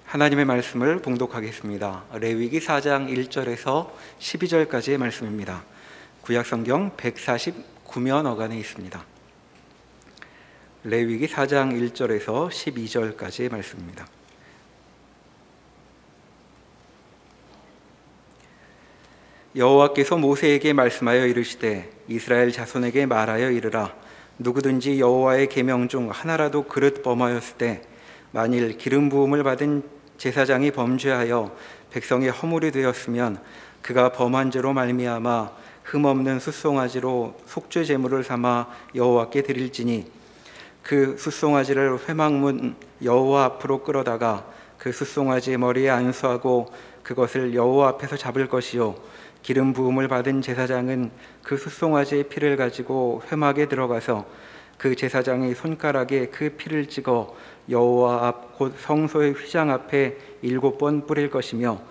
하나님의 말씀을 봉독하겠습니다. 레위기 4장 1절에서 12절까지의 말씀입니다. 구약성경 149면 어간에 있습니다. 레위기 4장 1절에서 12절까지의 말씀입니다. 여호와께서 모세에게 말씀하여 이르시되 이스라엘 자손에게 말하여 이르라. 누구든지 여호와의 계명 중 하나라도 그릇 범하였을 때 만일 기름 부음을 받은 제사장이 범죄하여 백성의 허물이 되었으면 그가 범한 죄로 말미암아 흠없는 숫송아지로 속죄 제물을 삼아 여호와께 드릴지니 그 숫송아지를 회막문 여호와 앞으로 끌어다가 그 숫송아지의 머리에 안수하고 그것을 여호와 앞에서 잡을 것이요 기름 부음을 받은 제사장은 그 숫송아지의 피를 가지고 회막에 들어가서 그 제사장의 손가락에 그 피를 찍어 여호와 앞 곧 성소의 휘장 앞에 7번 뿌릴 것이며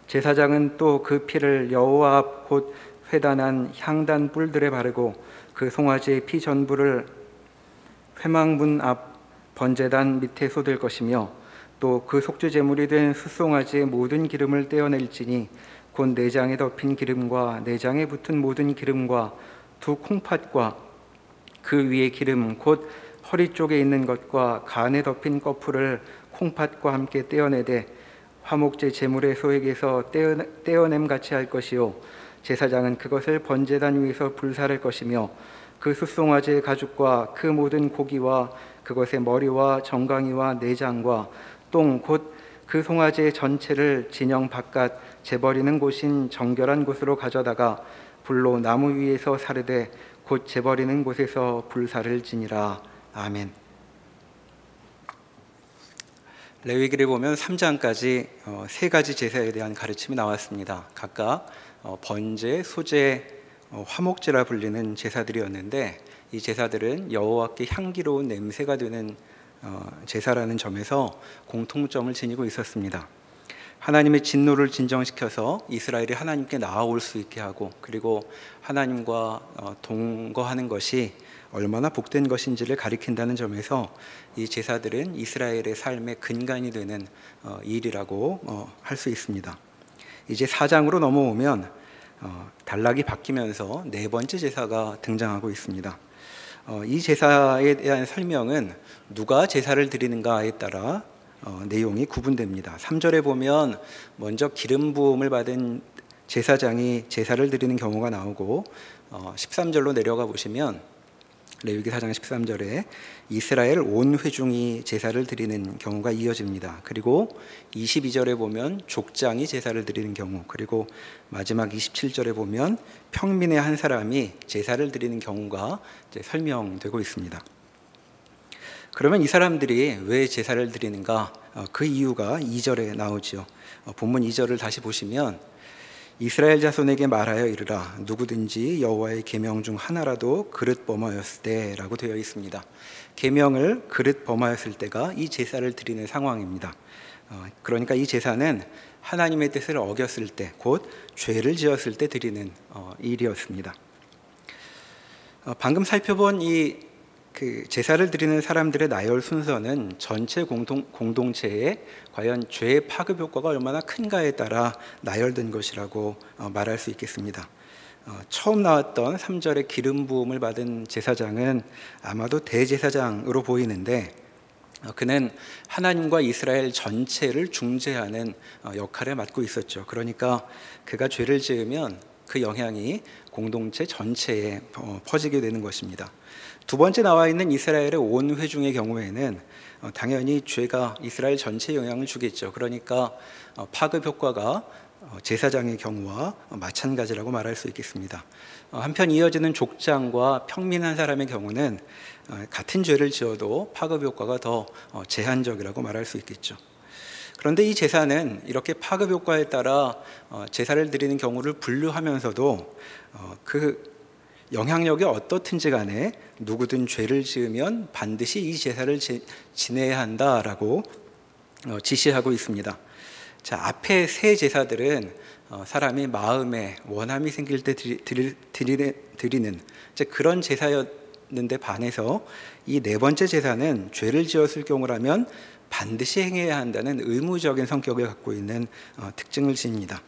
제사장은 또 그 피를 여호와 앞 곧 회단한 향단 뿔들에 바르고 그 송아지의 피 전부를 회막문 앞 번제단 밑에 쏟을 것이며 또 그 속죄 제물이 된 숫송아지의 모든 기름을 떼어낼지니 곧 내장에 덮인 기름과 내장에 붙은 모든 기름과 두 콩팥과 그 위에 기름 곧 허리 쪽에 있는 것과 간에 덮인 꺼풀을 콩팥과 함께 떼어내되 화목제 제물의 소액에서 떼어냄같이 할 것이요 제사장은 그것을 번제단 위에서 불사를 것이며 그 숫송아지의 가죽과 그 모든 고기와 그것의 머리와 정강이와 내장과 똥 곧 그 송아지의 전체를 진영 바깥 재버리는 곳인 정결한 곳으로 가져다가 불로 나무 위에서 사르되 곧 재버리는 곳에서 불사를 지니라. 아멘. 레위기를 보면 3장까지 세 가지 제사에 대한 가르침이 나왔습니다. 각각 번제, 소제, 화목제라 불리는 제사들이었는데 이 제사들은 여호와께 향기로운 냄새가 되는 제사라는 점에서 공통점을 지니고 있었습니다. 하나님의 진노를 진정시켜서 이스라엘이 하나님께 나아올 수 있게 하고 그리고 하나님과 동거하는 것이 얼마나 복된 것인지를 가리킨다는 점에서 이 제사들은 이스라엘의 삶의 근간이 되는 일이라고 할 수 있습니다. 이제 4장으로 넘어오면 단락이 바뀌면서 네 번째 제사가 등장하고 있습니다. 이 제사에 대한 설명은 누가 제사를 드리는가에 따라 내용이 구분됩니다. 3절에 보면 먼저 기름 부음을 받은 제사장이 제사를 드리는 경우가 나오고 13절로 내려가 보시면 레위기 4장 13절에 이스라엘 온 회중이 제사를 드리는 경우가 이어집니다. 그리고 22절에 보면 족장이 제사를 드리는 경우, 그리고 마지막 27절에 보면 평민의 한 사람이 제사를 드리는 경우가 이제 설명되고 있습니다. 그러면 이 사람들이 왜 제사를 드리는가? 그 이유가 2절에 나오지요. 본문 2절을 다시 보시면 이스라엘 자손에게 말하여 이르라. 누구든지 여호와의 계명 중 하나라도 그릇 범하였을 때라고 되어 있습니다. 계명을 그릇 범하였을 때가 이 제사를 드리는 상황입니다. 그러니까 이 제사는 하나님의 뜻을 어겼을 때, 곧 죄를 지었을 때 드리는 일이었습니다. 방금 살펴본 그 제사를 드리는 사람들의 나열 순서는 전체 공동체에 과연 죄의 파급 효과가 얼마나 큰가에 따라 나열된 것이라고 말할 수 있겠습니다. 처음 나왔던 3절의 기름 부음을 받은 제사장은 아마도 대제사장으로 보이는데 그는 하나님과 이스라엘 전체를 중재하는 역할을 맡고 있었죠. 그러니까 그가 죄를 지으면 그 영향이 공동체 전체에 퍼지게 되는 것입니다. 두 번째 나와 있는 이스라엘의 온 회중의 경우에는 당연히 죄가 이스라엘 전체에 영향을 주겠죠. 그러니까 파급 효과가 제사장의 경우와 마찬가지라고 말할 수 있겠습니다. 한편 이어지는 족장과 평민 한 사람의 경우는 같은 죄를 지어도 파급 효과가 더 제한적이라고 말할 수 있겠죠. 그런데 이 제사는 이렇게 파급 효과에 따라 제사를 드리는 경우를 분류하면서도 그 영향력이 어떻든지 간에 누구든 죄를 지으면 반드시 이 제사를 지내야 한다라고 지시하고 있습니다. 자, 앞에 세 제사들은 사람이 마음에 원함이 생길 때 드리는 그런 제사였는데 반해서 이 네 번째 제사는 죄를 지었을 경우라면 반드시 행해야 한다는 의무적인 성격을 갖고 있는 특징을 지닙니다.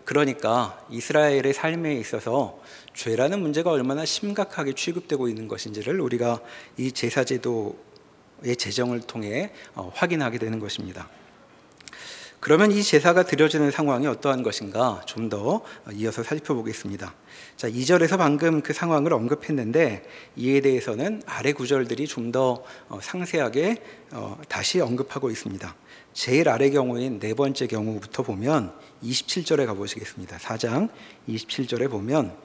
그러니까 이스라엘의 삶에 있어서 죄라는 문제가 얼마나 심각하게 취급되고 있는 것인지를 우리가 이 제사제도의 제정을 통해 확인하게 되는 것입니다. 그러면 이 제사가 드려지는 상황이 어떠한 것인가 좀 더 이어서 살펴보겠습니다. 자, 2절에서 방금 그 상황을 언급했는데 이에 대해서는 아래 구절들이 좀 더 상세하게 다시 언급하고 있습니다. 제일 아래 경우인 네 번째 경우부터 보면 27절에 가보시겠습니다. 4장 27절에 보면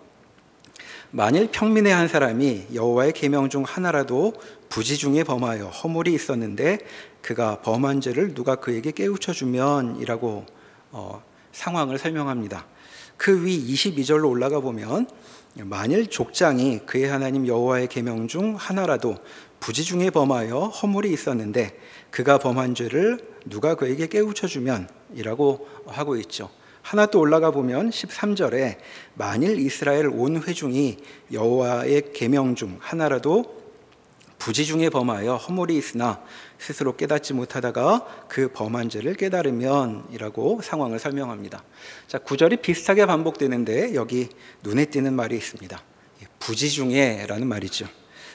만일 평민의 한 사람이 여호와의 계명 중 하나라도 부지 중에 범하여 허물이 있었는데 그가 범한 죄를 누가 그에게 깨우쳐 주면이라고 상황을 설명합니다. 그 위 22절로 올라가 보면 만일 족장이 그의 하나님 여호와의 계명 중 하나라도 부지 중에 범하여 허물이 있었는데 그가 범한 죄를 누가 그에게 깨우쳐 주면이라고 하고 있죠. 하나 또 올라가 보면 13절에 만일 이스라엘 온 회중이 여호와의 계명 중 하나라도 부지 중에 범하여 허물이 있으나 스스로 깨닫지 못하다가 그 범한 죄를 깨달으면이라고 상황을 설명합니다. 자, 구절이 비슷하게 반복되는데 여기 눈에 띄는 말이 있습니다. 부지 중에라는 말이죠.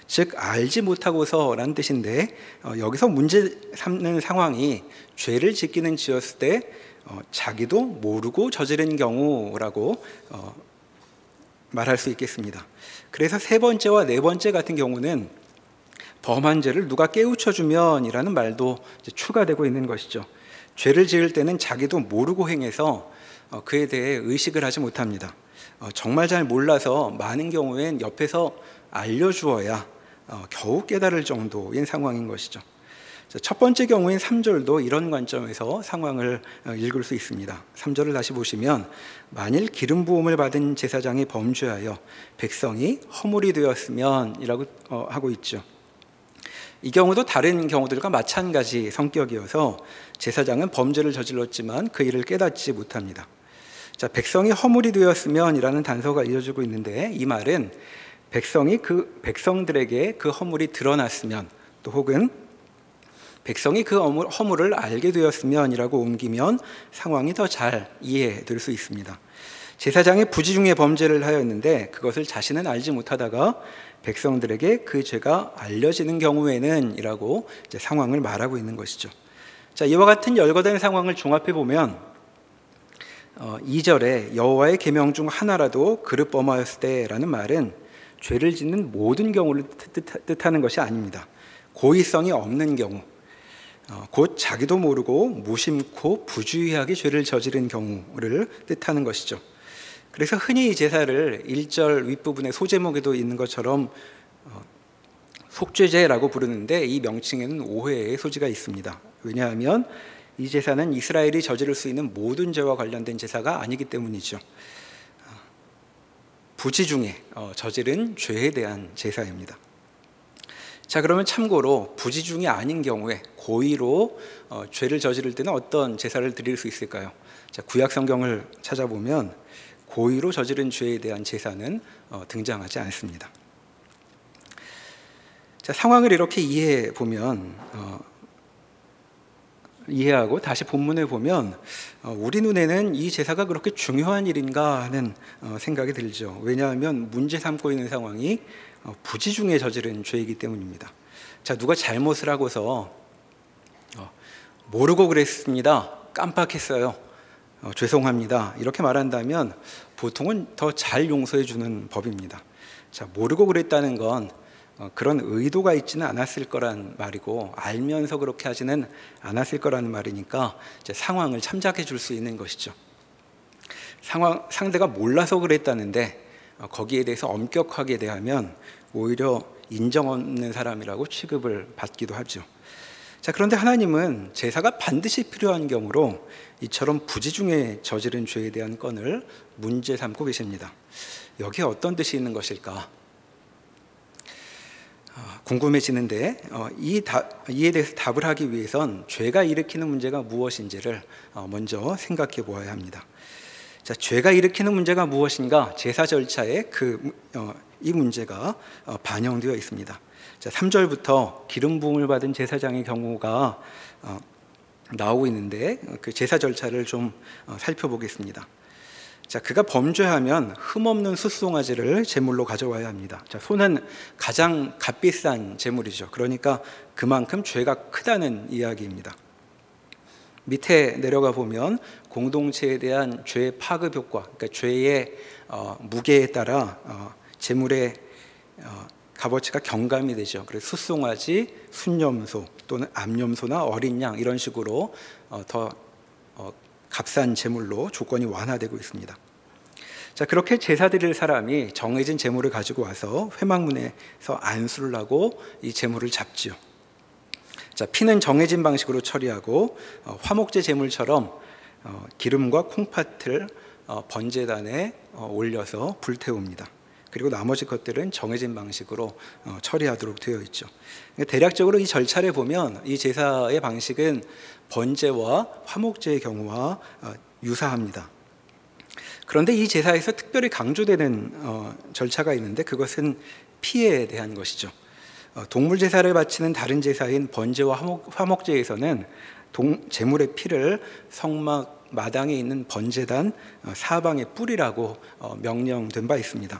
즉 알지 못하고서라는 뜻인데 여기서 문제 삼는 상황이 죄를 짓기는 지었을 때 자기도 모르고 저지른 경우라고 말할 수 있겠습니다. 그래서 세 번째와 네 번째 같은 경우는 범한 죄를 누가 깨우쳐 주면이라는 말도 추가되고 있는 것이죠. 죄를 지을 때는 자기도 모르고 행해서 그에 대해 의식을 하지 못합니다. 정말 잘 몰라서 많은 경우엔 옆에서 알려주어야 겨우 깨달을 정도인 상황인 것이죠. 첫 번째 경우인 3절도 이런 관점에서 상황을 읽을 수 있습니다. 3절을 다시 보시면 만일 기름 부음을 받은 제사장이 범죄하여 백성이 허물이 되었으면 이라고 하고 있죠. 이 경우도 다른 경우들과 마찬가지 성격이어서 제사장은 범죄를 저질렀지만 그 일을 깨닫지 못합니다. 자, 백성이 허물이 되었으면 이라는 단서가 이어지고 있는데 이 말은 백성이 그 백성들에게 그 허물이 드러났으면 또 혹은 백성이 그 허물을 알게 되었으면 이라고 옮기면 상황이 더 잘 이해될 수 있습니다. 제사장이 부지 중에 범죄를 하였는데 그것을 자신은 알지 못하다가 백성들에게 그 죄가 알려지는 경우에는 이라고 이제 상황을 말하고 있는 것이죠. 자, 이와 같은 열거된 상황을 종합해 보면 2절에 여호와의 계명 중 하나라도 그릇 범하였을 때라는 말은 죄를 짓는 모든 경우를 뜻하는 것이 아닙니다. 고의성이 없는 경우, 곧 자기도 모르고 무심코 부주의하게 죄를 저지른 경우를 뜻하는 것이죠. 그래서 흔히 이 제사를 1절 윗부분의 소제목에도 있는 것처럼 속죄제라고 부르는데 이 명칭에는 오해의 소지가 있습니다. 왜냐하면 이 제사는 이스라엘이 저지를 수 있는 모든 죄와 관련된 제사가 아니기 때문이죠. 부지 중에 저지른 죄에 대한 제사입니다. 자, 그러면 참고로 부지 중이 아닌 경우에 고의로 죄를 저지를 때는 어떤 제사를 드릴 수 있을까요? 자, 구약 성경을 찾아보면 고의로 저지른 죄에 대한 제사는 등장하지 않습니다. 자, 상황을 이렇게 이해하고 다시 본문을 보면 우리 눈에는 이 제사가 그렇게 중요한 일인가 하는 생각이 들죠. 왜냐하면 문제 삼고 있는 상황이 부지 중에 저지른 죄이기 때문입니다. 자, 누가 잘못을 하고서 모르고 그랬습니다, 깜빡했어요, 죄송합니다 이렇게 말한다면 보통은 더 잘 용서해 주는 법입니다. 자, 모르고 그랬다는 건 그런 의도가 있지는 않았을 거란 말이고 알면서 그렇게 하지는 않았을 거라는 말이니까 이제 상황을 참작해 줄 수 있는 것이죠. 상대가 몰라서 그랬다는데 거기에 대해서 엄격하게 대하면 오히려 인정 없는 사람이라고 취급을 받기도 하죠. 자, 그런데 하나님은 제사가 반드시 필요한 경우로 이처럼 부지 중에 저지른 죄에 대한 건을 문제 삼고 계십니다. 여기에 어떤 뜻이 있는 것일까 궁금해지는데 이에 대해서 답을 하기 위해선 죄가 일으키는 문제가 무엇인지를 먼저 생각해 보아야 합니다. 자, 죄가 일으키는 문제가 무엇인가? 제사 절차에 이 문제가 반영되어 있습니다. 자, 3절부터 기름 부음을 받은 제사장의 경우가 나오고 있는데 그 제사 절차를 좀 살펴보겠습니다. 자, 그가 범죄하면 흠없는 숫송아지를 제물로 가져와야 합니다. 자, 소는 가장 값비싼 제물이죠. 그러니까 그만큼 죄가 크다는 이야기입니다. 밑에 내려가 보면 공동체에 대한 죄의 파급 효과, 그러니까 죄의 무게에 따라 제물의 값어치가 경감이 되죠. 그래서 숫송아지, 순염소 또는 암염소나 어린 양 이런 식으로 더 값싼 제물로 조건이 완화되고 있습니다. 자, 그렇게 제사 드릴 사람이 정해진 제물을 가지고 와서 회막문에서 안수를 하고 이 제물을 잡지요. 자, 피는 정해진 방식으로 처리하고 화목제 제물처럼 기름과 콩팥을 번제단에 올려서 불태웁니다. 그리고 나머지 것들은 정해진 방식으로 처리하도록 되어 있죠. 대략적으로 이 절차를 보면 이 제사의 방식은 번제와 화목제의 경우와 유사합니다. 그런데 이 제사에서 특별히 강조되는 절차가 있는데 그것은 피에 대한 것이죠. 동물 제사를 바치는 다른 제사인 번제와 화목제에서는 제물의 피를 성막 마당에 있는 번제단 사방에 뿌리라고 명령된 바 있습니다.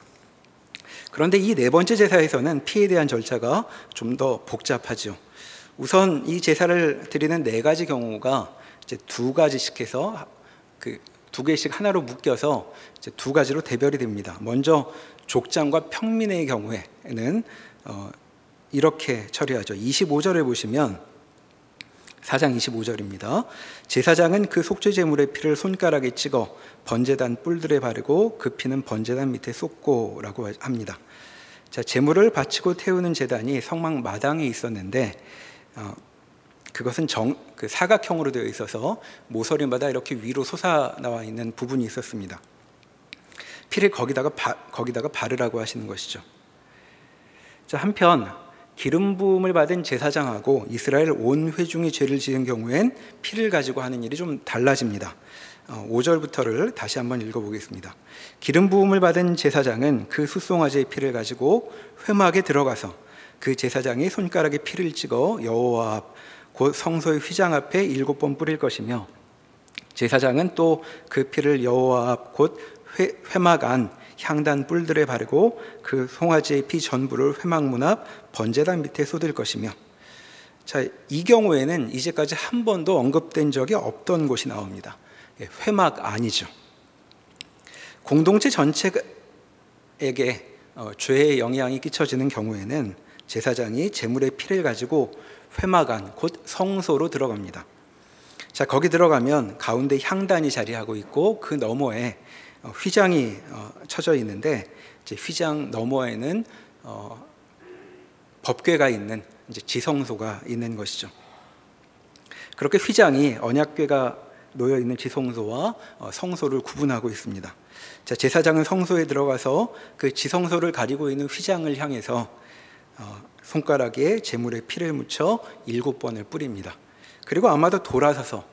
그런데 이 네 번째 제사에서는 피에 대한 절차가 좀 더 복잡하죠. 우선 이 제사를 드리는 네 가지 경우가 이제 두 가지씩 해서 그 두 개씩 하나로 묶여서 이제 두 가지로 대별이 됩니다. 먼저 족장과 평민의 경우에는 이렇게 처리하죠. 25절에 보시면 4장 25절입니다. 제사장은 그 속죄 제물의 피를 손가락에 찍어 번제단 뿔들에 바르고 그 피는 번제단 밑에 쏟고라고 합니다. 자, 제물을 바치고 태우는 제단이 성막 마당에 있었는데 그것은 그 사각형으로 되어 있어서 모서리마다 이렇게 위로 솟아나와 있는 부분이 있었습니다. 피를 거기다가 바르라고 하시는 것이죠. 자, 한편 기름 부음을 받은 제사장하고 이스라엘 온 회중이 죄를 지은 경우엔 피를 가지고 하는 일이 좀 달라집니다. 5절부터를 다시 한번 읽어보겠습니다. 기름 부음을 받은 제사장은 그 숫송아지의 피를 가지고 회막에 들어가서 그 제사장이 손가락에 피를 찍어 여호와 앞 곧 성소의 휘장 앞에 7번 뿌릴 것이며 제사장은 또 그 피를 여호와 앞 곧 회막 안 향단 뿔들에 바르고 그 송아지의 피 전부를 회막문 앞 번제단 밑에 쏟을 것이며. 자, 이 경우에는 이제까지 한 번도 언급된 적이 없던 곳이 나옵니다. 회막 안이죠. 공동체 전체에게 죄의 영향이 끼쳐지는 경우에는 제사장이 제물의 피를 가지고 회막 안 곧 성소로 들어갑니다. 자, 거기 들어가면 가운데 향단이 자리하고 있고 그 너머에 휘장이 쳐져 있는데 이제 휘장 너머에는 법궤가 있는 이제 지성소가 있는 것이죠. 그렇게 휘장이 언약궤가 놓여 있는 지성소와 성소를 구분하고 있습니다. 자, 제사장은 성소에 들어가서 그 지성소를 가리고 있는 휘장을 향해서 손가락에 제물의 피를 묻혀 7번을 뿌립니다. 그리고 아마도 돌아서서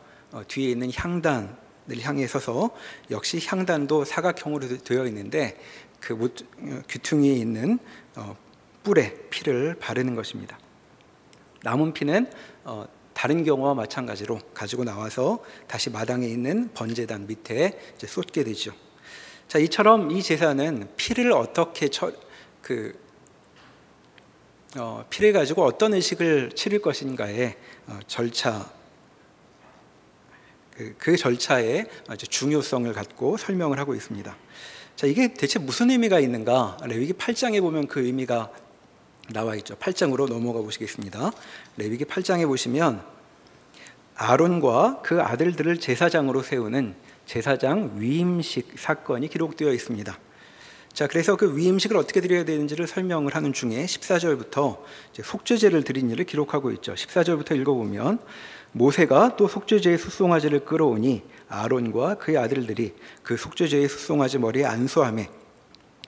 뒤에 있는 향단을 향해 서서 역시 향단도 사각형으로 되어 있는데 그 귀퉁이에 있는 뿔에 피를 바르는 것입니다. 남은 피는 다른 경우와 마찬가지로 가지고 나와서 다시 마당에 있는 번제단 밑에 이제 쏟게 되죠. 자, 이처럼 이 제사는 피를 어떻게 피를 가지고 어떤 의식을 치를 것인가의 절차, 그 절차의 중요성을 갖고 설명을 하고 있습니다. 자, 이게 대체 무슨 의미가 있는가? 레위기 8장에 보면 그 의미가 나와 있죠. 8장으로 넘어가 보시겠습니다. 레위기 8장에 보시면 아론과 그 아들들을 제사장으로 세우는 제사장 위임식 사건이 기록되어 있습니다. 자, 그래서 그 위임식을 어떻게 드려야 되는지를 설명을 하는 중에 14절부터 속죄제를 드린 일을 기록하고 있죠. 14절부터 읽어보면 모세가 또 속죄제의 숫송아지를 끌어오니 아론과 그의 아들들이 그 속죄제의 숫송아지 머리에 안수하며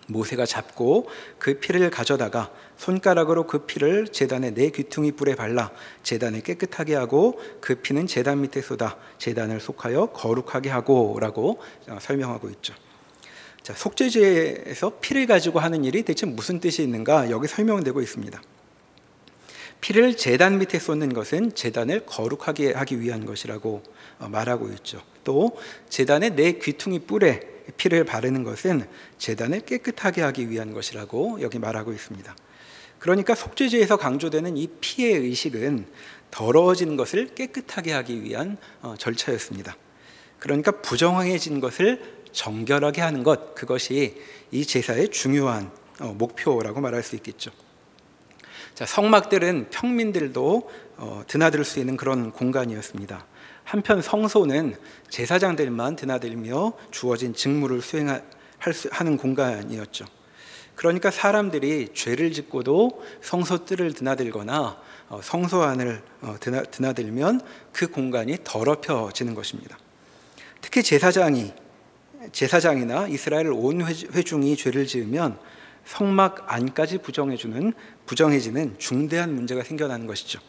모세가 잡고 그 피를 가져다가 손가락으로 그 피를 제단의 네 귀퉁이 뿔에 발라 제단을 깨끗하게 하고 그 피는 제단 밑에 쏟아 제단을 속하여 거룩하게 하고 라고 설명하고 있죠. 자, 속죄제에서 피를 가지고 하는 일이 대체 무슨 뜻이 있는가 여기 설명되고 있습니다. 피를 제단 밑에 쏟는 것은 제단을 거룩하게 하기 위한 것이라고 말하고 있죠. 또 제단의 네 귀퉁이 뿔에 피를 바르는 것은 제단을 깨끗하게 하기 위한 것이라고 여기 말하고 있습니다. 그러니까 속죄제에서 강조되는 이 피의 의식은 더러워진 것을 깨끗하게 하기 위한 절차였습니다. 그러니까 부정황해진 것을 정결하게 하는 것, 그것이 이 제사의 중요한 목표라고 말할 수 있겠죠. 자, 성막들은 평민들도 드나들 수 있는 그런 공간이었습니다. 한편 성소는 제사장들만 드나들며 주어진 직무를 수행하는 공간이었죠. 그러니까 사람들이 죄를 짓고도 성소 뜰을 드나들거나 성소 안을 드나들면 그 공간이 더럽혀지는 것입니다. 특히 제사장이나 이스라엘 온 회중이 죄를 지으면 성막 안까지 부정해지는 중대한 문제가 생겨나는 것이죠.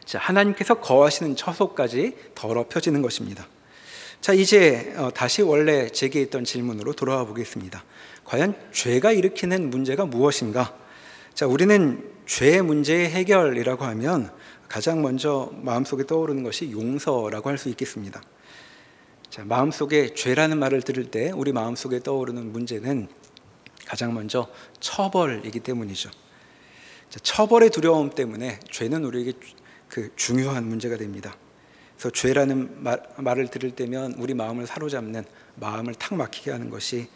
자, 하나님께서 거하시는 처소까지 더럽혀지는 것입니다. 자, 이제 다시 원래 제기했던 질문으로 돌아와 보겠습니다. 과연 죄가 일으키는 문제가 무엇인가? 자, 우리는 죄의 문제의 해결이라고 하면 가장 먼저 마음속에 떠오르는 것이 용서라고 할 수 있겠습니다. 자, 마음속에 죄라는 말을 들을 때 우리 마음속에 떠오르는 문제는 가장 먼저 처벌이기 때문이죠. 자, 처벌의 두려움 때문에 죄는 우리에게 그 중요한 문제가 됩니다. 그래서 죄라는 말을 들을 때면 우리 마음을 사로잡는, 마음을 탁 막히게 하는 것이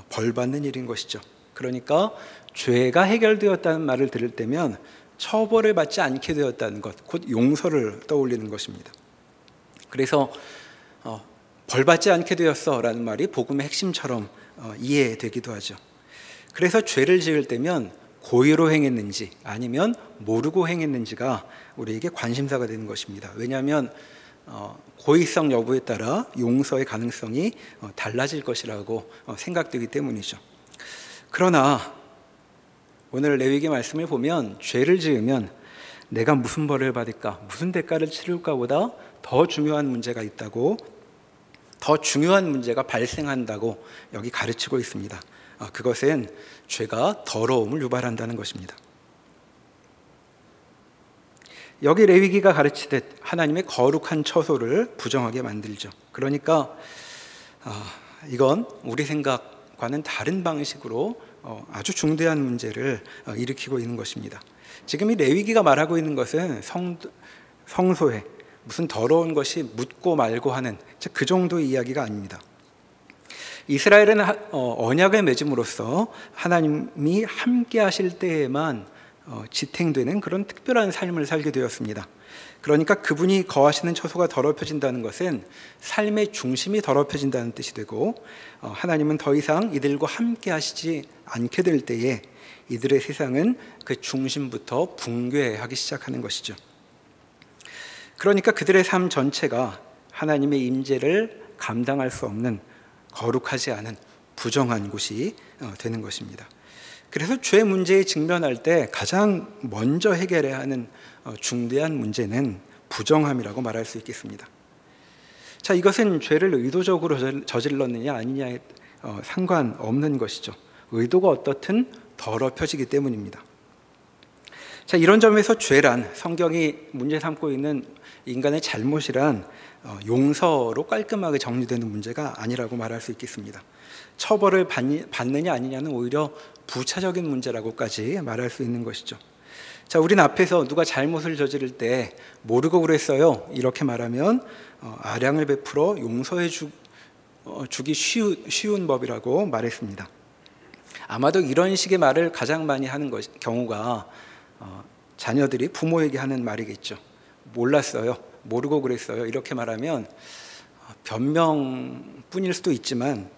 벌받는 일인 것이죠. 그러니까 죄가 해결되었다는 말을 들을 때면 처벌을 받지 않게 되었다는 것, 곧 용서를 떠올리는 것입니다. 그래서 벌받지 않게 되었어라는 말이 복음의 핵심처럼 이해되기도 하죠. 그래서 죄를 지을 때면 고의로 행했는지 아니면 모르고 행했는지가 우리에게 관심사가 되는 것입니다. 왜냐하면 고의성 여부에 따라 용서의 가능성이 달라질 것이라고 생각되기 때문이죠. 그러나 오늘 레위기 말씀을 보면 죄를 지으면 내가 무슨 벌을 받을까, 무슨 대가를 치를까보다 더 중요한 문제가 있다고, 더 중요한 문제가 발생한다고 여기 가르치고 있습니다. 그것은 죄가 더러움을 유발한다는 것입니다. 여기 레위기가 가르치듯 하나님의 거룩한 처소를 부정하게 만들죠. 그러니까 이건 우리 생각과는 다른 방식으로 아주 중대한 문제를 일으키고 있는 것입니다. 지금 이 레위기가 말하고 있는 것은 성소에 무슨 더러운 것이 묻고 말고 하는 그 정도의 이야기가 아닙니다. 이스라엘은 언약을 맺음으로써 하나님이 함께 하실 때에만 지탱되는 그런 특별한 삶을 살게 되었습니다. 그러니까 그분이 거하시는 처소가 더럽혀진다는 것은 삶의 중심이 더럽혀진다는 뜻이 되고, 하나님은 더 이상 이들과 함께 하시지 않게 될 때에 이들의 세상은 그 중심부터 붕괴하기 시작하는 것이죠. 그러니까 그들의 삶 전체가 하나님의 임재를 감당할 수 없는 거룩하지 않은 부정한 곳이 되는 것입니다. 그래서 죄 문제에 직면할 때 가장 먼저 해결해야 하는 중대한 문제는 부정함이라고 말할 수 있겠습니다. 자, 이것은 죄를 의도적으로 저질렀느냐 아니냐에 상관없는 것이죠. 의도가 어떻든 더럽혀지기 때문입니다. 자, 이런 점에서 죄란, 성경이 문제 삼고 있는 인간의 잘못이란 용서로 깔끔하게 정리되는 문제가 아니라고 말할 수 있겠습니다. 처벌을 받느냐 아니냐는 오히려 부차적인 문제라고까지 말할 수 있는 것이죠. 자, 우리는 앞에서 누가 잘못을 저지를 때 모르고 그랬어요 이렇게 말하면 아량을 베풀어 용서해 주기 쉬운 법이라고 말했습니다. 아마도 이런 식의 말을 가장 많이 하는 경우가 자녀들이 부모에게 하는 말이겠죠. 몰랐어요, 모르고 그랬어요 이렇게 말하면 변명뿐일 수도 있지만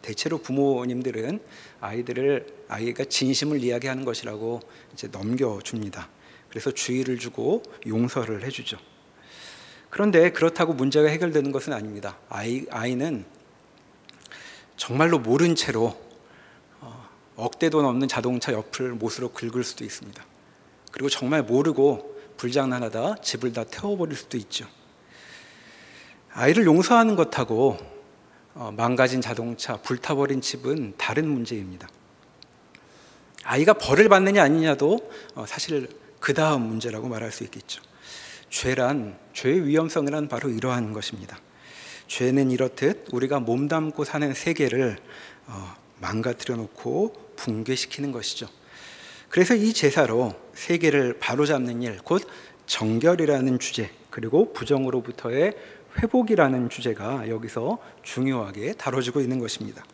대체로 부모님들은 아이가 진심을 이야기하는 것이라고 이제 넘겨줍니다. 그래서 주의를 주고 용서를 해주죠. 그런데 그렇다고 문제가 해결되는 것은 아닙니다. 아이는 정말로 모른 채로 억대도 넘는 자동차 옆을 못으로 긁을 수도 있습니다. 그리고 정말 모르고 불장난하다 집을 다 태워버릴 수도 있죠. 아이를 용서하는 것하고 망가진 자동차, 불타버린 집은 다른 문제입니다. 아이가 벌을 받느냐 아니냐도 사실 그 다음 문제라고 말할 수 있겠죠. 죄의 위험성이란 바로 이러한 것입니다. 죄는 이렇듯 우리가 몸담고 사는 세계를 망가뜨려 놓고 붕괴시키는 것이죠. 그래서 이 제사로 세계를 바로잡는 일, 곧 정결이라는 주제, 그리고 부정으로부터의 회복이라는 주제가 여기서 중요하게 다뤄지고 있는 것입니다.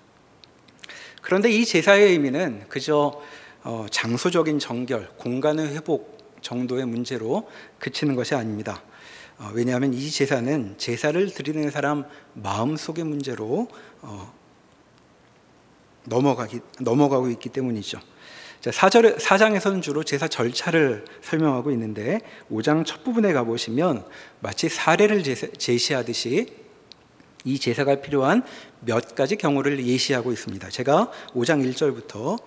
그런데 이 제사의 의미는 그저 장소적인 정결, 공간의 회복 정도의 문제로 그치는 것이 아닙니다. 왜냐하면 이 제사는 제사를 드리는 사람 마음속의 문제로 넘어가고 있기 때문이죠. 4장에서는 주로 제사 절차를 설명하고 있는데 5장 첫 부분에 가보시면 마치 사례를 제시하듯이 이 제사가 필요한 몇 가지 경우를 예시하고 있습니다. 제가 5장 1절부터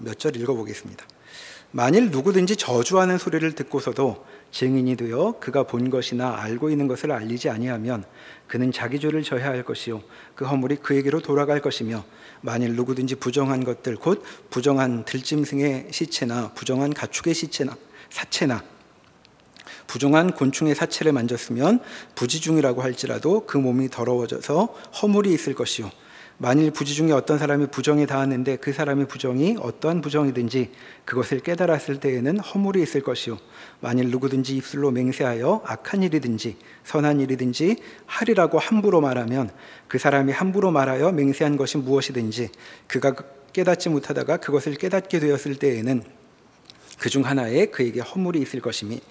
몇 절 읽어보겠습니다. 만일 누구든지 저주하는 소리를 듣고서도 증인이 되어 그가 본 것이나 알고 있는 것을 알리지 아니하면 그는 자기 죄를 져야 할 것이요 그 허물이 그에게로 돌아갈 것이며, 만일 누구든지 부정한 것들 곧 부정한 들짐승의 시체나 부정한 가축의 사체나 부정한 곤충의 사체를 만졌으면 부지중이라고 할지라도 그 몸이 더러워져서 허물이 있을 것이요, 만일 부지 중에 어떤 사람이 부정에 닿았는데 그 사람의 부정이 어떠한 부정이든지 그것을 깨달았을 때에는 허물이 있을 것이요, 만일 누구든지 입술로 맹세하여 악한 일이든지 선한 일이든지 하리라고 함부로 말하면 그 사람이 함부로 말하여 맹세한 것이 무엇이든지 그가 깨닫지 못하다가 그것을 깨닫게 되었을 때에는 그중 하나에 그에게 허물이 있을 것이니.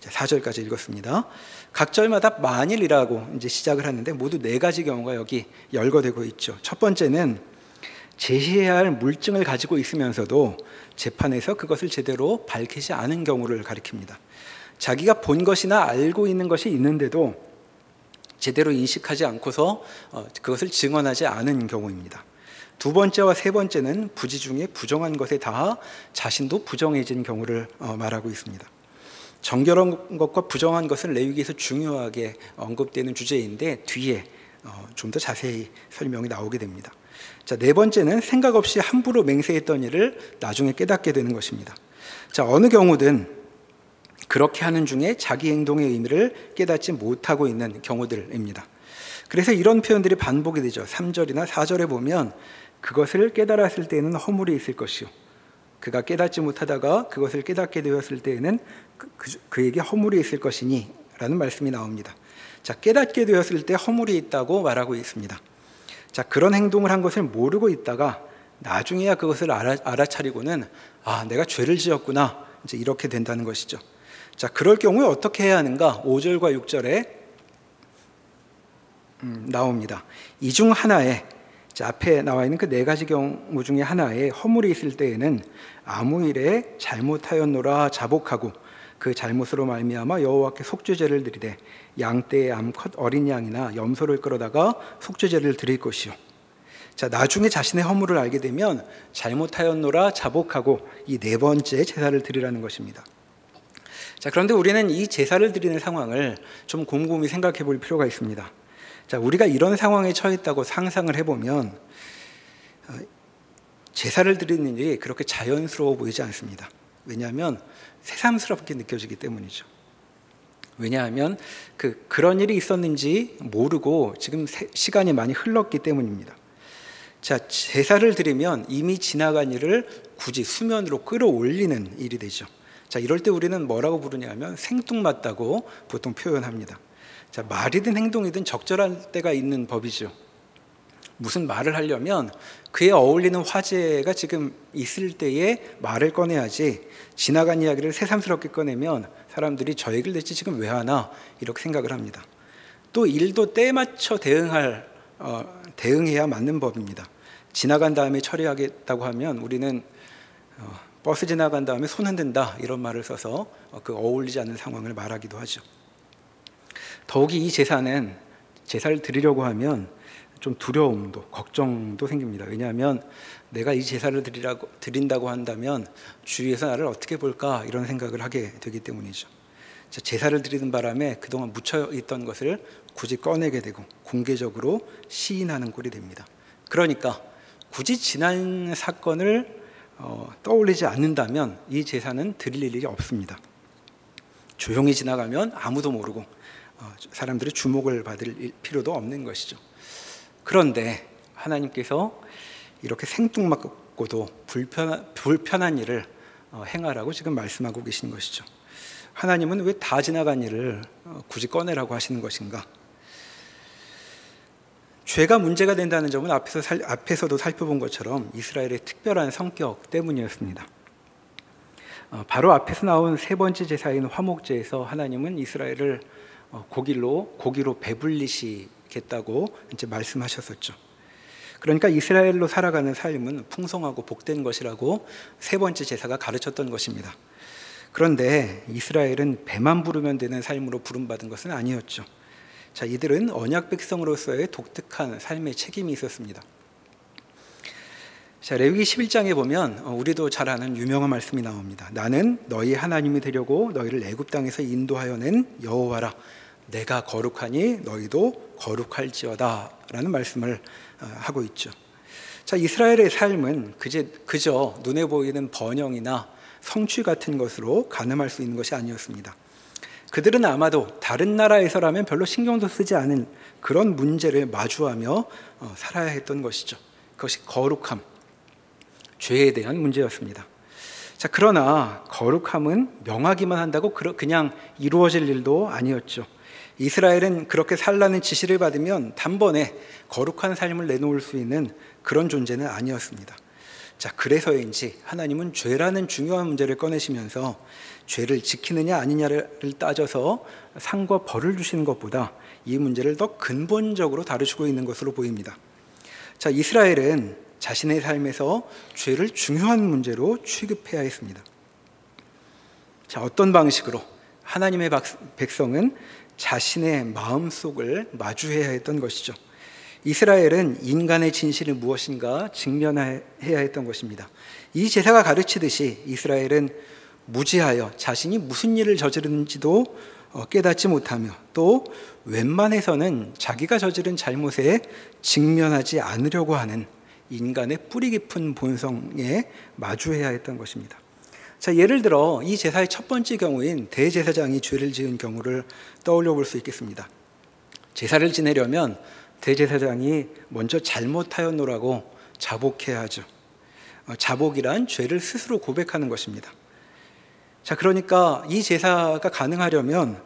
4절까지 읽었습니다. 각 절마다 만일이라고 이제 시작을 하는데 모두 4가지 경우가 여기 열거되고 있죠. 첫 번째는 제시해야 할 물증을 가지고 있으면서도 재판에서 그것을 제대로 밝히지 않은 경우를 가리킵니다. 자기가 본 것이나 알고 있는 것이 있는데도 제대로 인식하지 않고서 그것을 증언하지 않은 경우입니다. 두 번째와 세 번째는 부지 중에 부정한 것에 닿아 자신도 부정해진 경우를 말하고 있습니다. 정결한 것과 부정한 것은 레위기에서 중요하게 언급되는 주제인데 뒤에 좀 더 자세히 설명이 나오게 됩니다. 네 번째는 생각 없이 함부로 맹세했던 일을 나중에 깨닫게 되는 것입니다. 어느 경우든 그렇게 하는 중에 자기 행동의 의미를 깨닫지 못하고 있는 경우들입니다. 그래서 이런 표현들이 반복이 되죠. 3절이나 4절에 보면 그것을 깨달았을 때에는 허물이 있을 것이요, 그가 깨닫지 못하다가 그것을 깨닫게 되었을 때에는 그에게 허물이 있을 것이니 라는 말씀이 나옵니다. 깨닫게 되었을 때 허물이 있다고 말하고 있습니다. 그런 행동을 한 것을 모르고 있다가 나중에야 그것을 알아차리고는 내가 죄를 지었구나, 이제 이렇게 된다는 것이죠. 그럴 경우에 어떻게 해야 하는가? 5절과 6절에 나옵니다. 이 중 하나에, 앞에 나와 있는 그 4가지 경우 중에 하나에 허물이 있을 때에는 아무 일에 잘못하였노라 자복하고 그 잘못으로 말미암아 여호와께 속죄제를 드리되 양떼의 암컷 어린 양이나 염소를 끌어다가 속죄제를 드릴 것이요. 나중에 자신의 허물을 알게 되면 잘못하였노라 자복하고 이 4번째 제사를 드리라는 것입니다. 그런데 우리는 이 제사를 드리는 상황을 좀 곰곰이 생각해 볼 필요가 있습니다. 우리가 이런 상황에 처했다고 상상을 해보면 제사를 드리는 일이 그렇게 자연스러워 보이지 않습니다. 왜냐하면 새삼스럽게 느껴지기 때문이죠. 왜냐하면 그런 일이 있었는지 모르고 지금 시간이 많이 흘렀기 때문입니다. 제사를 드리면 이미 지나간 일을 굳이 수면으로 끌어올리는 일이 되죠. 이럴 때 우리는 뭐라고 부르냐면 생뚱맞다고 보통 표현합니다. 말이든 행동이든 적절할 때가 있는 법이죠. 무슨 말을 하려면 그에 어울리는 화제가 지금 있을 때에 말을 꺼내야지, 지나간 이야기를 새삼스럽게 꺼내면 사람들이 저 얘기를 대체 지금 왜 하나 이렇게 생각을 합니다. 또 일도 때에 맞춰 대응해야 맞는 법입니다. 지나간 다음에 처리하겠다고 하면 우리는 버스 지나간 다음에 손 흔든다 이런 말을 써서 어울리지 않는 상황을 말하기도 하죠. 더욱이 이 제사를 드리려고 하면 좀 두려움도 걱정도 생깁니다. 왜냐하면 내가 이 제사를 드린다고 한다면 주위에서 나를 어떻게 볼까 이런 생각을 하게 되기 때문이죠. 제사를 드리는 바람에 그동안 묻혀있던 것을 굳이 꺼내게 되고 공개적으로 시인하는 꼴이 됩니다. 그러니까 굳이 지난 사건을 떠올리지 않는다면 이 제사는 드릴 일이 없습니다. 조용히 지나가면 아무도 모르고 사람들의 주목을 받을 필요도 없는 것이죠. 그런데 하나님께서 이렇게 생뚱맞고도 불편한 일을 행하라고 지금 말씀하고 계신 것이죠. 하나님은 왜 다 지나간 일을 굳이 꺼내라고 하시는 것인가? 죄가 문제가 된다는 점은 앞에서도 살펴본 것처럼 이스라엘의 특별한 성격 때문이었습니다. 바로 앞에서 나온 세 번째 제사인 화목제에서 하나님은 이스라엘을 고기로 배불리시겠다고 이제 말씀하셨었죠. 그러니까 이스라엘로 살아가는 삶은 풍성하고 복된 것이라고 세 번째 제사가 가르쳤던 것입니다. 그런데 이스라엘은 배만 부르면 되는 삶으로 부름받은 것은 아니었죠. 자, 이들은 언약 백성으로서의 독특한 삶의 책임이 있었습니다. 자, 레위기 11장에 보면 우리도 잘 아는 유명한 말씀이 나옵니다. 나는 너희 하나님이 되려고 너희를 애굽 땅에서 인도하여 낸 여호와라. 내가 거룩하니 너희도 거룩할지어다 라는 말씀을 하고 있죠. 자, 이스라엘의 삶은 그저 눈에 보이는 번영이나 성취 같은 것으로 가늠할 수 있는 것이 아니었습니다. 그들은 아마도 다른 나라에서라면 별로 신경도 쓰지 않은 그런 문제를 마주하며 살아야 했던 것이죠. 그것이 거룩함, 죄에 대한 문제였습니다. 자, 그러나 거룩함은 명하기만 한다고 그냥 이루어질 일도 아니었죠. 이스라엘은 그렇게 살라는 지시를 받으면 단번에 거룩한 삶을 내놓을 수 있는 그런 존재는 아니었습니다. 자, 그래서인지 하나님은 죄라는 중요한 문제를 꺼내시면서 죄를 지키느냐 아니냐를 따져서 상과 벌을 주시는 것보다 이 문제를 더 근본적으로 다루시고 있는 것으로 보입니다. 자, 이스라엘은 자신의 삶에서 죄를 중요한 문제로 취급해야 했습니다. 자, 어떤 방식으로? 하나님의 백성은 자신의 마음속을 마주해야 했던 것이죠. 이스라엘은 인간의 진실이 무엇인가 직면해야 했던 것입니다. 이 제사가 가르치듯이 이스라엘은 무지하여 자신이 무슨 일을 저지르는지도 깨닫지 못하며 또 웬만해서는 자기가 저지른 잘못에 직면하지 않으려고 하는 인간의 뿌리 깊은 본성에 마주해야 했던 것입니다. 자, 예를 들어 이 제사의 첫 번째 경우인 대제사장이 죄를 지은 경우를 떠올려 볼 수 있겠습니다. 제사를 지내려면 대제사장이 먼저 잘못하였노라고 자복해야 하죠. 자복이란 죄를 스스로 고백하는 것입니다. 자, 그러니까 이 제사가 가능하려면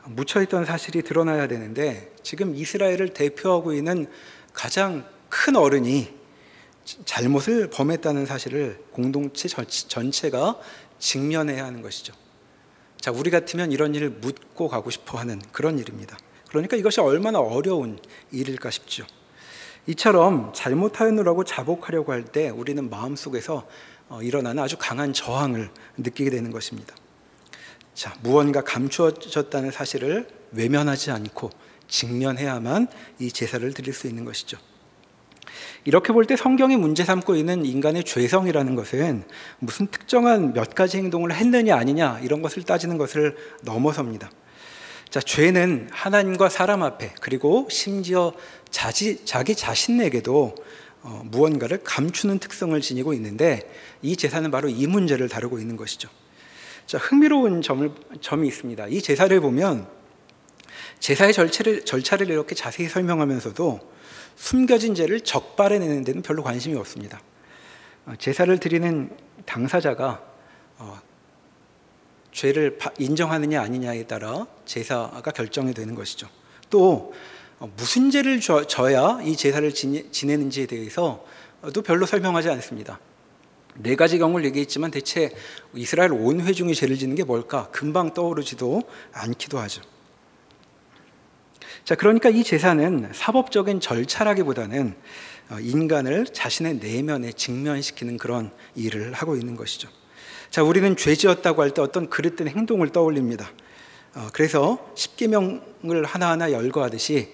묻혀있던 사실이 드러나야 되는데 지금 이스라엘을 대표하고 있는 가장 큰 어른이 잘못을 범했다는 사실을 공동체 전체가 직면해야 하는 것이죠. 자, 우리 같으면 이런 일을 묻고 가고 싶어 하는 그런 일입니다. 그러니까 이것이 얼마나 어려운 일일까 싶죠. 이처럼 잘못하였노라고 자복하려고 할 때 우리는 마음속에서 일어나는 아주 강한 저항을 느끼게 되는 것입니다. 자, 무언가 감추어졌다는 사실을 외면하지 않고 직면해야만 이 제사를 드릴 수 있는 것이죠. 이렇게 볼 때 성경이 문제 삼고 있는 인간의 죄성이라는 것은 무슨 특정한 몇 가지 행동을 했느냐 아니냐 이런 것을 따지는 것을 넘어섭니다. 자, 죄는 하나님과 사람 앞에 그리고 심지어 자기 자신에게도 무언가를 감추는 특성을 지니고 있는데 이 제사는 바로 이 문제를 다루고 있는 것이죠. 자, 흥미로운 점이 있습니다. 이 제사를 보면 제사의 절차를 이렇게 자세히 설명하면서도 숨겨진 죄를 적발해내는 데는 별로 관심이 없습니다. 제사를 드리는 당사자가 죄를 인정하느냐 아니냐에 따라 제사가 결정이 되는 것이죠. 또 무슨 죄를 져야 이 제사를 지내는지에 대해서도 별로 설명하지 않습니다. 네 가지 경우를 얘기했지만 대체 이스라엘 온 회중이 죄를 짓는 게 뭘까? 금방 떠오르지도 않기도 하죠. 자, 그러니까 이 제사는 사법적인 절차라기보다는 인간을 자신의 내면에 직면시키는 그런 일을 하고 있는 것이죠. 자, 우리는 죄 지었다고 할 때 어떤 그릇된 행동을 떠올립니다. 그래서 십계명을 하나하나 열거하듯이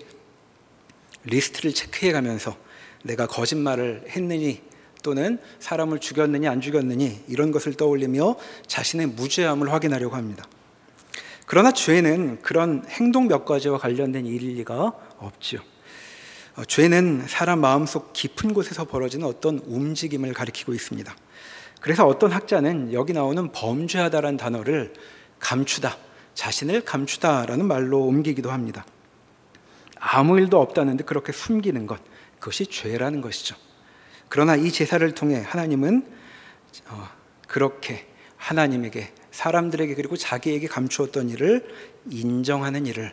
리스트를 체크해 가면서 내가 거짓말을 했느니 또는 사람을 죽였느니 안 죽였느니 이런 것을 떠올리며 자신의 무죄함을 확인하려고 합니다. 그러나 죄는 그런 행동 몇 가지와 관련된 일일 리가 없죠. 죄는 사람 마음속 깊은 곳에서 벌어지는 어떤 움직임을 가리키고 있습니다. 그래서 어떤 학자는 여기 나오는 범죄하다라는 단어를 감추다, 자신을 감추다라는 말로 옮기기도 합니다. 아무 일도 없다는데 그렇게 숨기는 것, 그것이 죄라는 것이죠. 그러나 이 제사를 통해 하나님은 그렇게 하나님에게, 사람들에게, 그리고 자기에게 감추었던 일을 인정하는 일을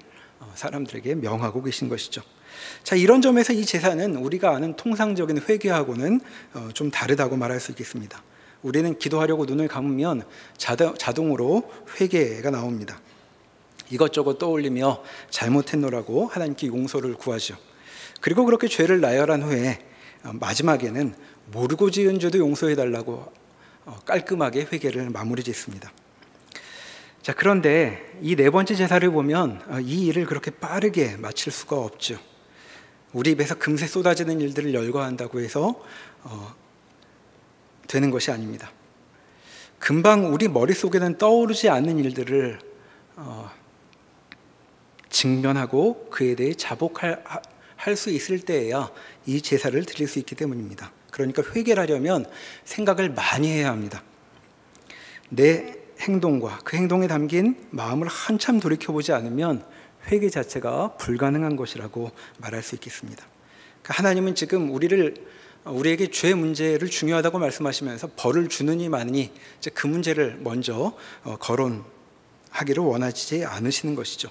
사람들에게 명하고 계신 것이죠. 자, 이런 점에서 이 제사는 우리가 아는 통상적인 회개하고는 좀 다르다고 말할 수 있겠습니다. 우리는 기도하려고 눈을 감으면 자동으로 회개가 나옵니다. 이것저것 떠올리며 잘못했노라고 하나님께 용서를 구하죠. 그리고 그렇게 죄를 나열한 후에 마지막에는 모르고 지은 죄도 용서해달라고 깔끔하게 회개를 마무리 짓습니다. 자, 그런데 이 네 번째 제사를 보면 이 일을 그렇게 빠르게 마칠 수가 없죠. 우리 입에서 금세 쏟아지는 일들을 열거한다고 해서 되는 것이 아닙니다. 금방 우리 머릿속에는 떠오르지 않는 일들을 직면하고 그에 대해 자복할 수 있을 때에야 이 제사를 드릴 수 있기 때문입니다. 그러니까 회개를 하려면 생각을 많이 해야 합니다. 내 행동과 그 행동에 담긴 마음을 한참 돌이켜보지 않으면 회개 자체가 불가능한 것이라고 말할 수 있겠습니다. 그러니까 하나님은 지금 우리에게 죄 문제를 중요하다고 말씀하시면서 벌을 주느니 마느니 그 문제를 먼저 거론하기를 원하지 않으시는 것이죠.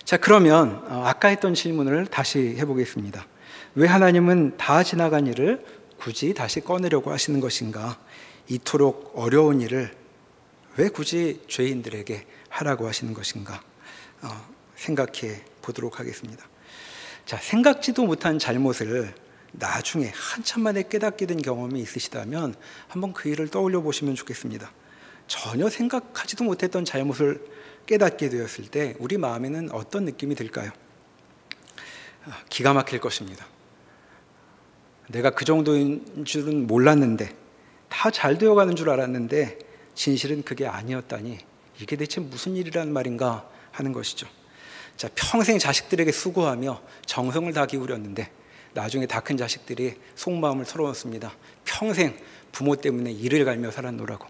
자, 그러면 아까 했던 질문을 다시 해보겠습니다. 왜 하나님은 다 지나간 일을 굳이 다시 꺼내려고 하시는 것인가? 이토록 어려운 일을 왜 굳이 죄인들에게 하라고 하시는 것인가? 생각해 보도록 하겠습니다. 자, 생각지도 못한 잘못을 나중에 한참 만에 깨닫게 된 경험이 있으시다면 한번 그 일을 떠올려 보시면 좋겠습니다. 전혀 생각하지도 못했던 잘못을 깨닫게 되었을 때 우리 마음에는 어떤 느낌이 들까요? 기가 막힐 것입니다. 내가 그 정도인 줄은 몰랐는데, 다 잘 되어가는 줄 알았는데 진실은 그게 아니었다니, 이게 대체 무슨 일이란 말인가 하는 것이죠. 자, 평생 자식들에게 수고하며 정성을 다 기울였는데 나중에 다 큰 자식들이 속마음을 털어놓습니다. 평생 부모 때문에 이를 갈며 살았노라고.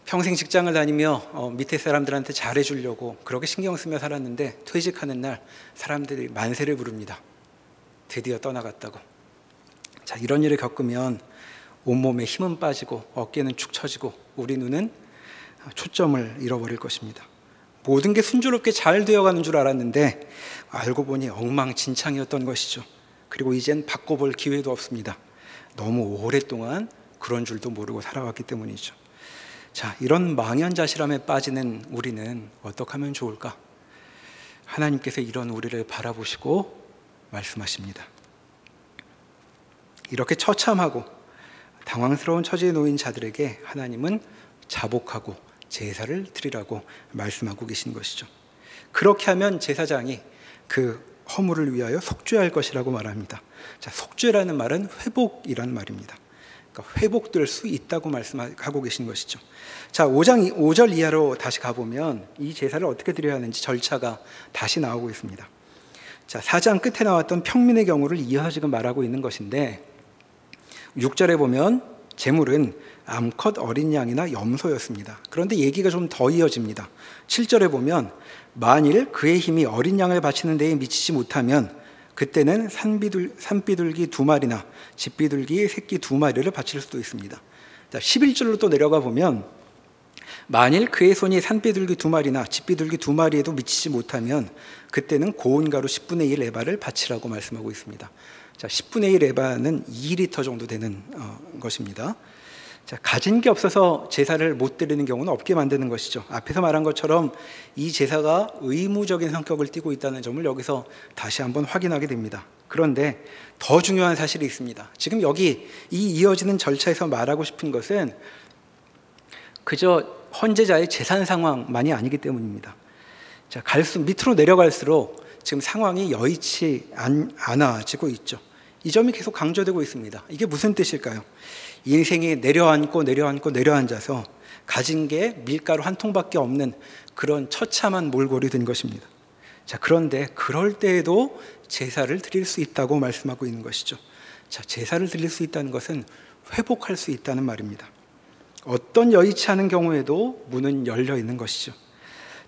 평생 직장을 다니며 밑에 사람들한테 잘해주려고 그렇게 신경 쓰며 살았는데 퇴직하는 날 사람들이 만세를 부릅니다. 드디어 떠나갔다고. 자, 이런 일을 겪으면 온몸에 힘은 빠지고 어깨는 축 처지고 우리 눈은 초점을 잃어버릴 것입니다. 모든 게 순조롭게 잘 되어가는 줄 알았는데 알고 보니 엉망진창이었던 것이죠. 그리고 이젠 바꿔볼 기회도 없습니다. 너무 오랫동안 그런 줄도 모르고 살아왔기 때문이죠. 자, 이런 망연자실함에 빠지는 우리는 어떻게 하면 좋을까? 하나님께서 이런 우리를 바라보시고 말씀하십니다. 이렇게 처참하고 당황스러운 처지에 놓인 자들에게 하나님은 자복하고 제사를 드리라고 말씀하고 계신 것이죠. 그렇게 하면 제사장이 그 허물을 위하여 속죄할 것이라고 말합니다. 자, 속죄라는 말은 회복이라는 말입니다. 그러니까 회복될 수 있다고 말씀하고 계신 것이죠. 자, 5절 이하로 다시 가보면 이 제사를 어떻게 드려야 하는지 절차가 다시 나오고 있습니다. 자, 4장 끝에 나왔던 평민의 경우를 이어서 지금 말하고 있는 것인데 6절에 보면 제물은 암컷 어린 양이나 염소였습니다. 그런데 얘기가 좀 더 이어집니다. 7절에 보면 만일 그의 힘이 어린 양을 바치는 데에 미치지 못하면 그때는 산비둘기 2마리나 집비둘기 새끼 2마리를 바칠 수도 있습니다. 자, 11절로 또 내려가 보면 만일 그의 손이 산비둘기 2마리나 집비둘기 2마리에도 미치지 못하면 그때는 고운 가루 10분의 1 에바를 바치라고 말씀하고 있습니다. 자, 10분의 1 에바는 2리터 정도 되는 것입니다. 자, 가진 게 없어서 제사를 못 드리는 경우는 없게 만드는 것이죠. 앞에서 말한 것처럼 이 제사가 의무적인 성격을 띠고 있다는 점을 여기서 다시 한번 확인하게 됩니다. 그런데 더 중요한 사실이 있습니다. 지금 여기 이 이어지는 절차에서 말하고 싶은 것은 그저 헌제자의 재산 상황만이 아니기 때문입니다. 자, 밑으로 내려갈수록 지금 상황이 여의치 않아지고 있죠. 이 점이 계속 강조되고 있습니다. 이게 무슨 뜻일까요? 인생이 내려앉아서 가진 게 밀가루 한 통밖에 없는 그런 처참한 몰골이 된 것입니다. 자, 그런데 그럴 때에도 제사를 드릴 수 있다고 말씀하고 있는 것이죠. 자, 제사를 드릴 수 있다는 것은 회복할 수 있다는 말입니다. 어떤 여의치 않은 경우에도 문은 열려 있는 것이죠.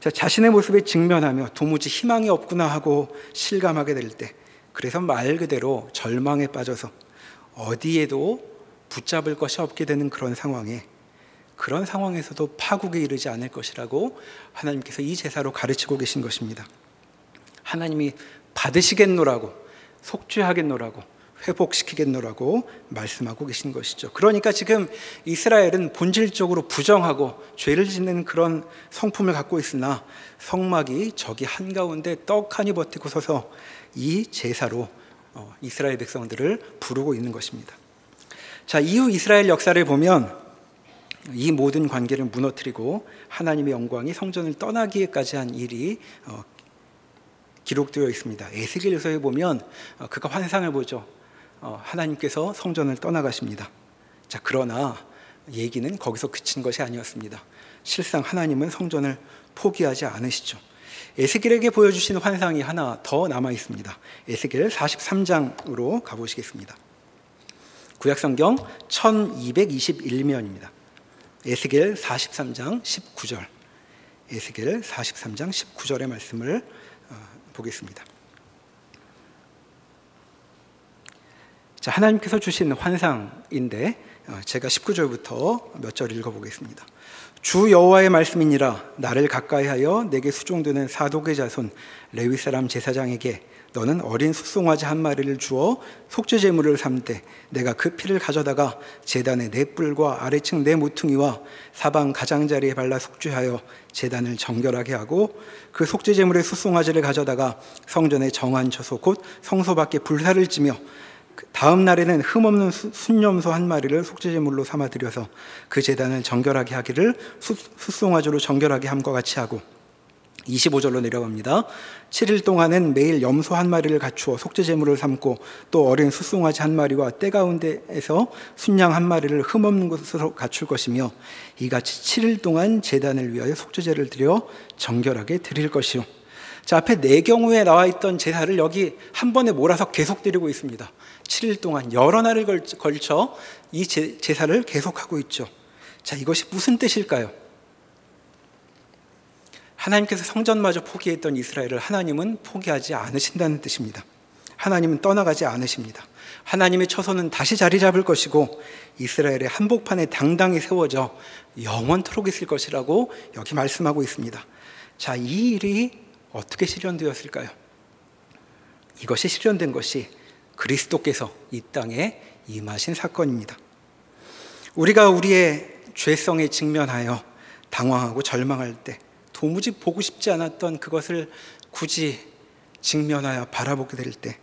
자, 자신의 모습에 직면하며 도무지 희망이 없구나 하고 실감하게 될 때, 그래서 말 그대로 절망에 빠져서 어디에도 붙잡을 것이 없게 되는 그런 상황에서도 파국에 이르지 않을 것이라고 하나님께서 이 제사로 가르치고 계신 것입니다. 하나님이 받으시겠노라고, 속죄하겠노라고, 회복시키겠노라고 말씀하고 계신 것이죠. 그러니까 지금 이스라엘은 본질적으로 부정하고 죄를 짓는 그런 성품을 갖고 있으나 성막이 저기 한가운데 떡하니 버티고 서서 이 제사로 이스라엘 백성들을 부르고 있는 것입니다. 자, 이후 이스라엘 역사를 보면 이 모든 관계를 무너뜨리고 하나님의 영광이 성전을 떠나기까지 한 일이 기록되어 있습니다. 에스겔서에 보면 그가 환상을 보죠. 하나님께서 성전을 떠나가십니다. 자, 그러나 얘기는 거기서 그친 것이 아니었습니다. 실상 하나님은 성전을 포기하지 않으시죠. 에스겔에게 보여주신 환상이 하나 더 남아 있습니다. 에스겔 43장으로 가보시겠습니다. 구약성경 1221면입니다. 에스겔 43장 19절, 에스겔 43장 19절의 말씀을 보겠습니다. 자, 하나님께서 주신 환상인데 제가 19절부터 몇 절 읽어보겠습니다. 주 여호와의 말씀이니라. 나를 가까이하여 내게 수종드는 사독의 자손 레위 사람 제사장에게 너는 어린 숫송아지 한 마리를 주어 속죄 제물을 삼되 내가 그 피를 가져다가 제단의 네 뿔과 아래층 네 모퉁이와 사방 가장자리에 발라 속죄하여 제단을 정결하게 하고 그 속죄 제물의 숫송아지를 가져다가 성전의 정한 처소 곧 성소 밖에 불사를 찌며 다음 날에는 흠없는 순염소 한 마리를 속죄제물로 삼아 드려서 그 제단을 정결하게 하기를 숫송아지로 정결하게 함과 같이 하고 25절로 내려갑니다. 7일 동안은 매일 염소 한 마리를 갖추어 속죄제물을 삼고 또 어린 숫송아지 한 마리와 때 가운데에서 순양 한 마리를 흠없는 곳으로 갖출 것이며 이같이 7일 동안 제단을 위하여 속죄제를 드려 정결하게 드릴 것이요. 자, 앞에 네 경우에 나와 있던 제사를 여기 한 번에 몰아서 계속 드리고 있습니다. 7일 동안 여러 날을 걸쳐 이 제사를 계속하고 있죠. 자, 이것이 무슨 뜻일까요? 하나님께서 성전마저 포기했던 이스라엘을 하나님은 포기하지 않으신다는 뜻입니다. 하나님은 떠나가지 않으십니다. 하나님의 처소는 다시 자리 잡을 것이고 이스라엘의 한복판에 당당히 세워져 영원토록 있을 것이라고 여기 말씀하고 있습니다. 자, 이 일이 어떻게 실현되었을까요? 이것이 실현된 것이 그리스도께서 이 땅에 임하신 사건입니다. 우리가 우리의 죄성에 직면하여 당황하고 절망할 때 도무지 보고 싶지 않았던 그것을 굳이 직면하여 바라보게 될 때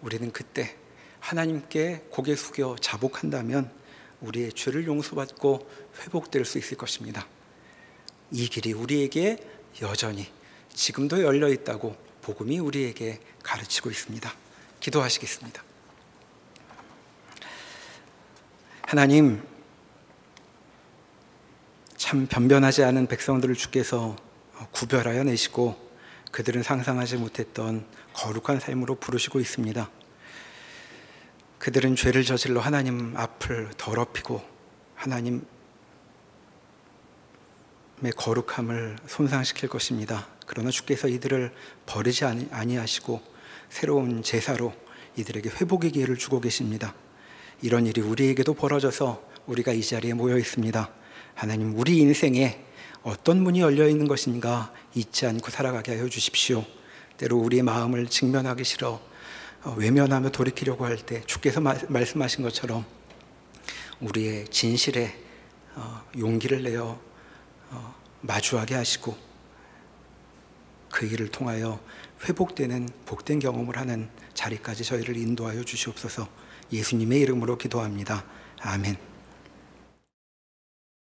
우리는 그때 하나님께 고개 숙여 자복한다면 우리의 죄를 용서받고 회복될 수 있을 것입니다. 이 길이 우리에게 여전히 지금도 열려 있다고 복음이 우리에게 가르치고 있습니다. 기도하시겠습니다. 하나님, 참 변변하지 않은 백성들을 주께서 구별하여 내시고 그들은 상상하지 못했던 거룩한 삶으로 부르시고 있습니다. 그들은 죄를 저질러 하나님 앞을 더럽히고 하나님의 거룩함을 손상시킬 것입니다. 그러나 주께서 이들을 버리지 아니하시고 새로운 제사로 이들에게 회복의 기회를 주고 계십니다. 이런 일이 우리에게도 벌어져서 우리가 이 자리에 모여 있습니다. 하나님, 우리 인생에 어떤 문이 열려 있는 것인가 잊지 않고 살아가게 하여 주십시오. 때로 우리의 마음을 직면하기 싫어 외면하며 돌이키려고 할 때 주께서 말씀하신 것처럼 우리의 진실에 용기를 내어 마주하게 하시고 그 일을 통하여 회복되는 복된 경험을 하는 자리까지 저희를 인도하여 주시옵소서. 예수님의 이름으로 기도합니다. 아멘.